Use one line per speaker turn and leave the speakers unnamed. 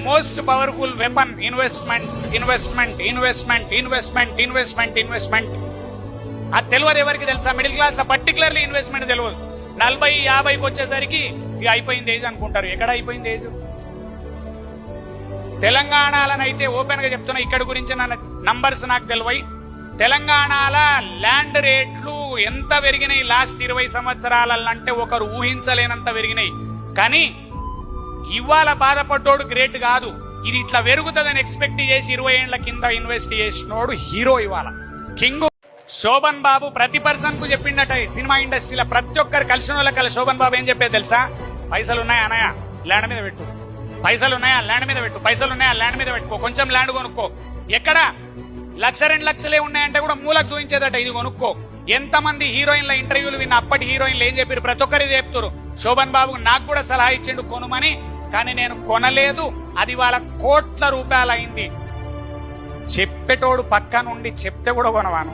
Most powerful weapon investment investment investment investment investment investment. అది తెలియదు ఎవరికి తెలుసా? మిడిల్ క్లాస్ లో పర్టికులర్లీ ఇన్వెస్ట్మెంట్ తెలియదు. 40-50కి వచ్చేసరికి ఇక అయిపోయింది ఏజ్ అనుకుంటారు. ఎక్కడ అయిపోయింది ఏజ్? తెలంగాణలోనైతే ఓపెన్ గా చెప్తున్నా, ఇక్కడ గురించి నంబర్స్ నాకు తెలివై. తెలంగాణలో ల్యాండ్ రేట్లు ఎంత పెరిగినాయి లాస్ట్ 20 సంవత్సరాలంటే ఒకరు ఊహించలేనంత పెరిగినాయి. కానీ ఇవాళ బాధపడ్డోడు గ్రేట్ కాదు, ఇది ఇట్లా పెరుగుతుందని ఎక్స్పెక్ట్ చేసి 20 ఏళ్ల కింద ఇన్వెస్ట్ చేసినోడు హీరో, ఇవాళ కింగ్. శోభన్ బాబు ప్రతి పర్సన్ కు చెప్పిండట సినిమా ఇండస్ట్రీలో, ప్రతి ఒక్కరు కలిసిన వాళ్ళ శోభన్ బాబు ఏం చెప్పేది తెలుసా? పైసలు ఉన్నాయా అన్నయ్య ల్యాండ్ మీద పెట్టు, పైసలు ఉన్నాయా ల్యాండ్ మీద పెట్టు, పైసలు ఉన్నాయా ల్యాండ్ మీద పెట్టుకో, కొంచెం ల్యాండ్ కొనుక్కో. ఎక్కడ 1-2 లక్షలే ఉన్నాయంటే కూడా మూలకు చూపించేదట, ఇది కొనుక్కో. ఎంతమంది హీరోయిన్ల ఇంటర్వ్యూలు విన్న అప్పటి హీరోయిన్లు ఏం చెప్పారు? ప్రతి ఒక్కరికి చెప్తారు. శోభన్ బాబుకు నాకు కూడా సలహా ఇచ్చిండు కొనుమని, కానీ నేను కొనలేదు. అది వాళ్ళ కోట్ల రూపాయలు అయింది. చెప్పేటోడు పక్క నుండి చెప్తే కూడా కొనవాను.